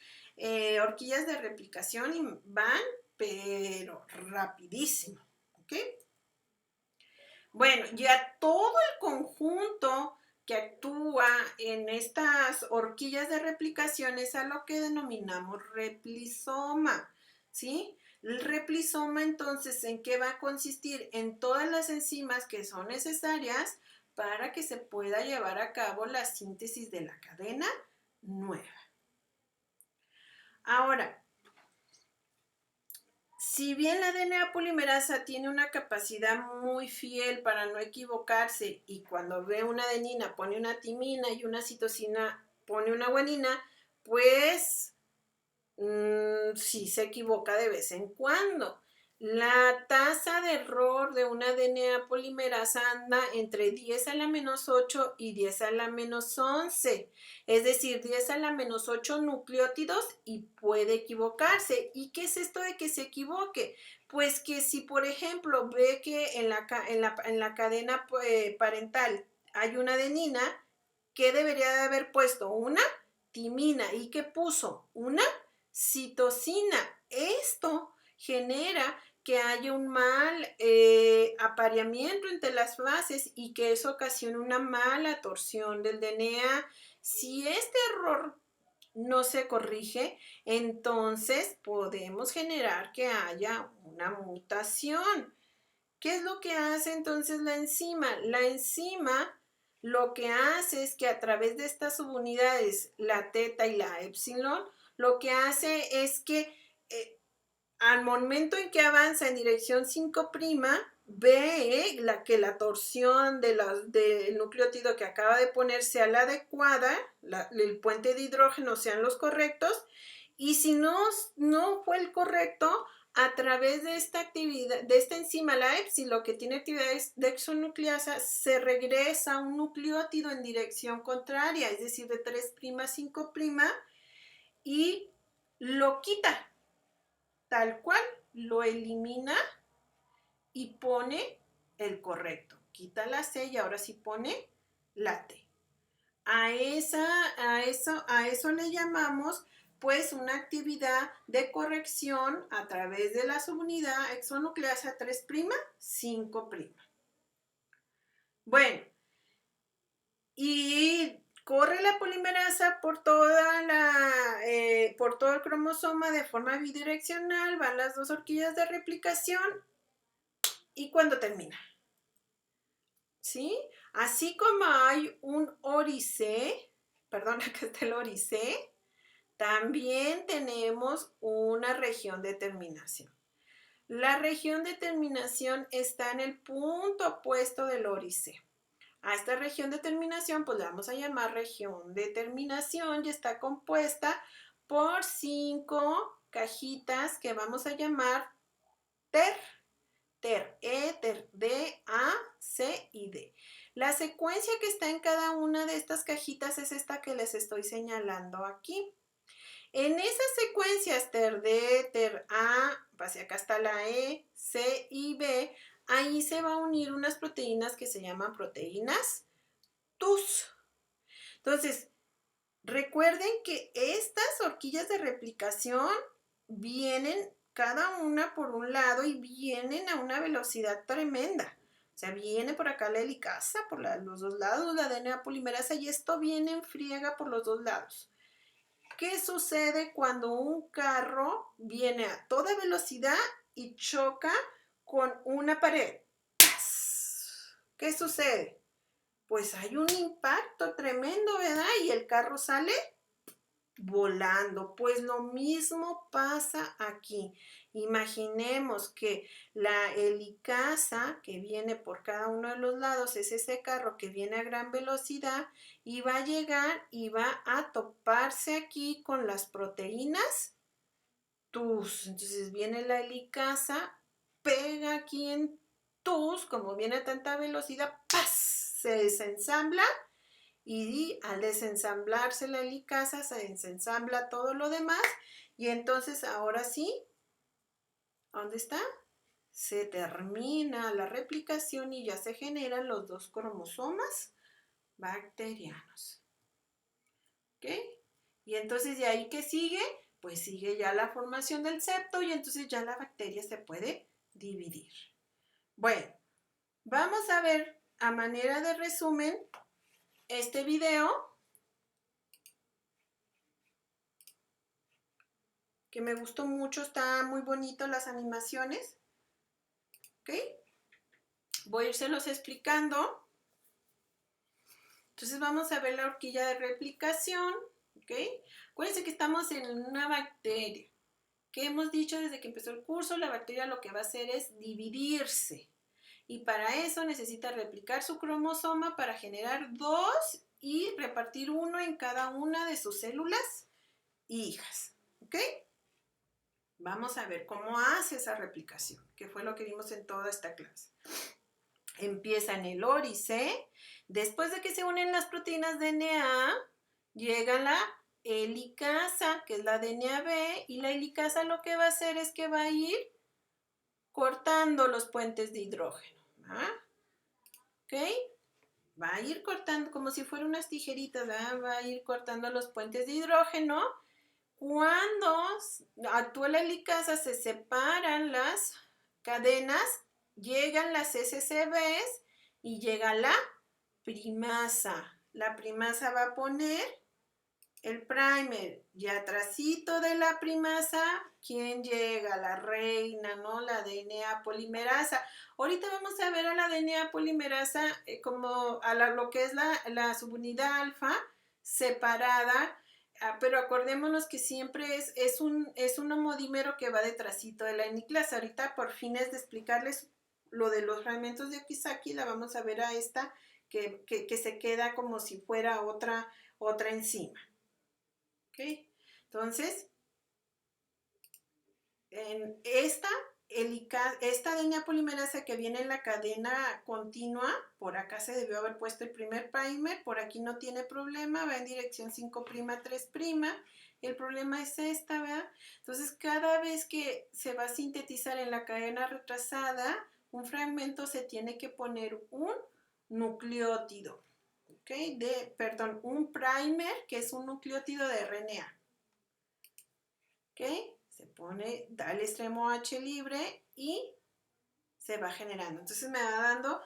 A: horquillas de replicación van, pero rapidísimo, ¿ok? Bueno, ya todo el conjunto que actúa en estas horquillas de replicación es a lo que denominamos replisoma, ¿sí? El replisoma, entonces, ¿en qué va a consistir? En todas las enzimas que son necesarias para que se pueda llevar a cabo la síntesis de la cadena nueva. Ahora, si bien la DNA polimerasa tiene una capacidad muy fiel para no equivocarse y cuando ve una adenina pone una timina y una citosina pone una guanina, pues sí se equivoca de vez en cuando. La tasa de error de una DNA polimerasa anda entre 10 a la menos 8 y 10 a la menos 11, es decir, 10 a la menos 8 nucleótidos y puede equivocarse. ¿Y qué es esto de que se equivoque? Pues que si, por ejemplo, ve que en la cadena parental hay una adenina, ¿qué debería de haber puesto? Una timina. ¿Y qué puso? Una citosina. Esto genera que haya un mal apareamiento entre las bases y que eso ocasione una mala torsión del DNA. Si este error no se corrige, entonces podemos generar que haya una mutación. ¿Qué es lo que hace entonces la enzima? La enzima lo que hace es que a través de estas subunidades, la teta y la epsilon, lo que hace es que al momento en que avanza en dirección 5', ve que la torsión del nucleótido que acaba de poner sea la adecuada, el puente de hidrógeno sean los correctos, y si no fue el correcto, a través de esta actividad, de esta enzima, la epsilon, que tiene actividades dexonucleasa, se regresa a un nucleótido en dirección contraria, es decir, de 3' a 5', y lo quita tal cual, lo elimina y pone el correcto. Quita la C y ahora sí pone la T. A eso le llamamos pues una actividad de corrección a través de la subunidad exonucleasa 3', 5'. Bueno, y corre la polimerasa por todo el cromosoma de forma bidireccional, van las dos horquillas de replicación y cuando termina. ¿Sí? Así como hay un órice, perdón, acá está el órice, también tenemos una región de terminación. La región de terminación está en el punto opuesto del órice. A esta región de terminación, pues le vamos a llamar región de terminación y está compuesta por 5 cajitas que vamos a llamar TER. TER, E, TER, D, A, C y D. La secuencia que está en cada una de estas cajitas es esta que les estoy señalando aquí. En esas secuencias TER, D, TER, A, hacia acá está la E, C y B, ahí se va a unir unas proteínas que se llaman proteínas TUS. Entonces, recuerden que estas horquillas de replicación vienen cada una por un lado y vienen a una velocidad tremenda. O sea, viene por acá la helicasa, por los dos lados, la DNA polimerasa, y esto viene en friega por los dos lados. ¿Qué sucede cuando un carro viene a toda velocidad y choca con una pared? ¿Qué sucede? Pues hay un impacto tremendo, ¿verdad? Y el carro sale volando. Pues lo mismo pasa aquí. Imaginemos que la helicasa que viene por cada uno de los lados es ese carro que viene a gran velocidad y va a llegar y va a toparse aquí con las proteínas TUS. Entonces viene la helicasa, pega aquí en TUS, como viene a tanta velocidad, ¡paz! Se desensambla. Y al desensamblarse la helicasa, se desensambla todo lo demás. Y entonces ahora sí, ¿dónde está? Se termina la replicación y ya se generan los dos cromosomas bacterianos. ¿Ok? Y entonces de ahí, ¿qué sigue? Pues sigue ya la formación del septo y entonces ya la bacteria se puede dividir. Bueno, vamos a ver a manera de resumen este video. ¿Ok? que me gustó mucho, está muy bonito las animaciones, ¿ok? Voy a irselos explicando. Entonces vamos a ver la horquilla de replicación, ¿ok? Acuérdense que estamos en una bacteria. ¿Qué hemos dicho desde que empezó el curso? La bacteria lo que va a hacer es dividirse. Y para eso necesita replicar su cromosoma para generar 2 y repartir uno en cada una de sus células hijas, ¿ok? Vamos a ver cómo hace esa replicación, que fue lo que vimos en toda esta clase. Empieza en el órice. Después de que se unen las proteínas DNA, llega la helicasa, que es la DNA B, y la helicasa lo que va a hacer es que va a ir cortando los puentes de hidrógeno. ¿Ah? ¿Ok? Va a ir cortando como si fueran unas tijeritas, ¿verdad? Va a ir cortando los puentes de hidrógeno. Cuando actúa la helicasa, se separan las cadenas, llegan las SCBs y llega la primasa. La primasa va a poner el primer y atrásito de la primasa, ¿quién llega? La reina, ¿no? La DNA polimerasa. Ahorita vamos a ver a la DNA polimerasa como lo que es la subunidad alfa separada, pero acordémonos que siempre es un homodímero que va detrásito de la helicasa. Ahorita por fines de explicarles lo de los fragmentos de Okazaki, la vamos a ver a esta que se queda como si fuera otra enzima. ¿Ok? Entonces, en esta DNA polimerasa que viene en la cadena continua, por acá se debió haber puesto el primer primer, por aquí no tiene problema, va en dirección 5', 3', el problema es esta, ¿verdad? Entonces, cada vez que se va a sintetizar en la cadena retrasada, un fragmento se tiene que poner un nucleótido, ¿ok? Un primer, que es un nucleótido de RNA. ¿Ok? Se pone, da el extremo H libre y se va generando. Entonces me va dando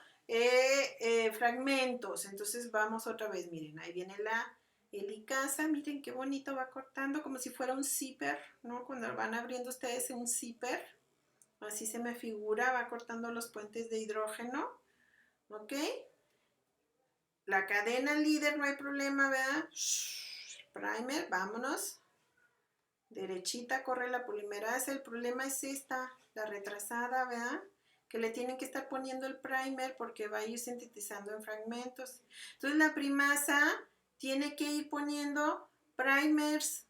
A: fragmentos. Entonces vamos otra vez, miren, ahí viene la helicasa, miren qué bonito va cortando, como si fuera un zipper, ¿no? Cuando van abriendo ustedes un zipper, así se me figura, va cortando los puentes de hidrógeno, ¿ok? La cadena líder no hay problema, ¿verdad? Primer, vámonos. Derechita corre la polimerasa, el problema es esta, la retrasada, ¿verdad? Que le tienen que estar poniendo el primer porque va a ir sintetizando en fragmentos. Entonces la primasa tiene que ir poniendo primers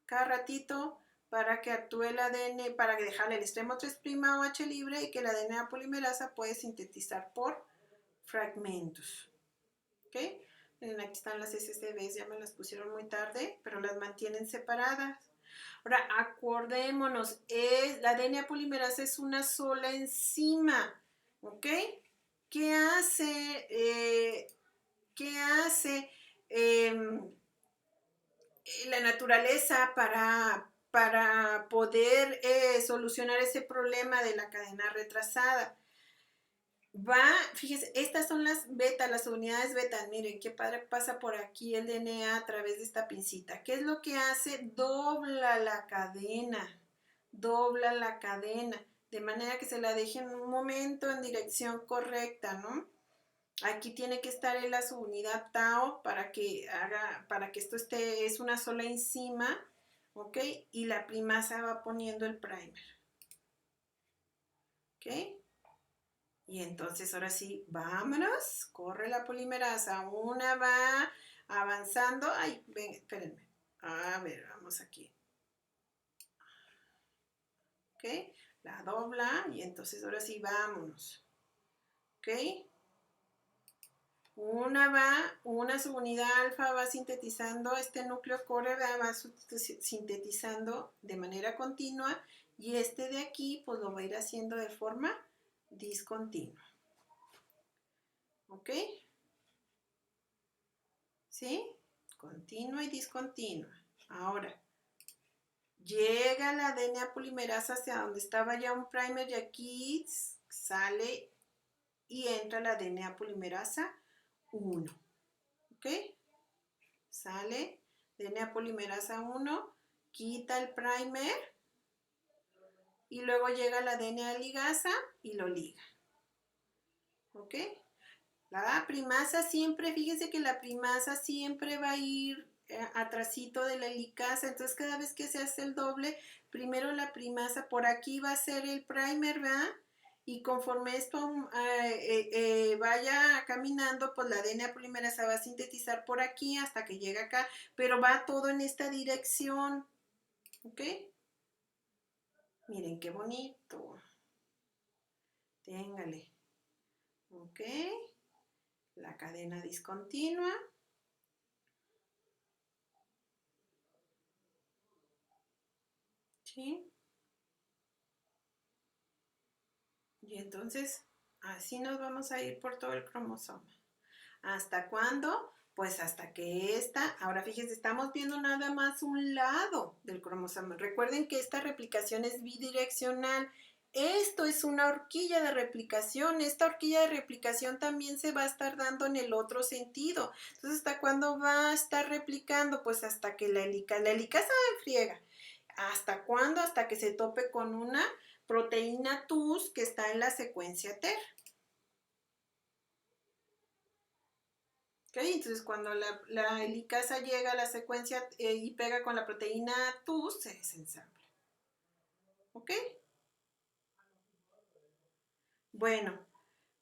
A: cada ratito para que actúe el ADN, para dejarle el extremo 3' o H libre y que la DNA polimerasa puede sintetizar por fragmentos. ¿Ok? Miren, aquí están las SCBs, ya me las pusieron muy tarde, pero las mantienen separadas. Ahora, acordémonos, la DNA polimerasa es una sola enzima, ¿ok? ¿Qué hace? La naturaleza para poder solucionar ese problema de la cadena retrasada? Fíjense, estas son las beta, las unidades beta. Miren qué padre pasa por aquí el DNA a través de esta pincita. ¿Qué es lo que hace? Dobla la cadena, de manera que se la deje en un momento en dirección correcta, ¿no? Aquí tiene que estar en la subunidad tau para que esto es una sola enzima, ¿ok? Y la primasa va poniendo el primer, ¿ok? Y entonces ahora sí, vámonos, corre la polimerasa, una va avanzando, ay, ven, espérenme, a ver, vamos aquí, ¿ok? La dobla y entonces ahora sí, vámonos, ¿ok? Una subunidad alfa va sintetizando, este núcleo core va sintetizando de manera continua y este de aquí pues lo va a ir haciendo de forma discontinua. ¿Ok? ¿Sí? Continua y discontinua. Ahora, llega la DNA polimerasa hacia donde estaba ya un primer y aquí sale y entra la DNA polimerasa 1. ¿Ok? Sale DNA polimerasa 1, quita el primer y luego llega la DNA ligasa y lo liga. ¿Ok? La primasa siempre, fíjense que la primasa siempre va a ir atrasito de la helicasa, entonces cada vez que se hace el doble, primero la primasa, por aquí va a ser el primer, ¿verdad? Y conforme esto vaya caminando, pues la DNA polimerasa va a sintetizar por aquí hasta que llega acá, pero va todo en esta dirección, ¿ok? Miren qué bonito. Téngale. ¿Ok? La cadena discontinua. ¿Sí? Y entonces, así nos vamos a ir por todo el cromosoma. ¿Hasta cuándo? Pues hasta que ahora fíjense, estamos viendo nada más un lado del cromosoma. Recuerden que esta replicación es bidireccional. Esto es una horquilla de replicación. Esta horquilla de replicación también se va a estar dando en el otro sentido. Entonces, ¿hasta cuándo va a estar replicando? Pues hasta que la helicasa friega. ¿Hasta cuándo? Hasta que se tope con una proteína TUS que está en la secuencia TER. ¿Okay? Entonces, cuando la helicasa llega a la secuencia y pega con la proteína TUS, se desensambla. ¿Ok? Bueno,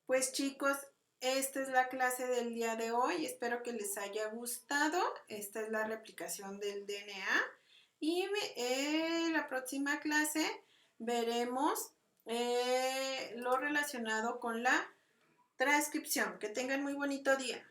A: pues chicos, esta es la clase del día de hoy. Espero que les haya gustado. Esta es la replicación del DNA. Y la próxima clase veremos lo relacionado con la transcripción. Que tengan muy bonito día.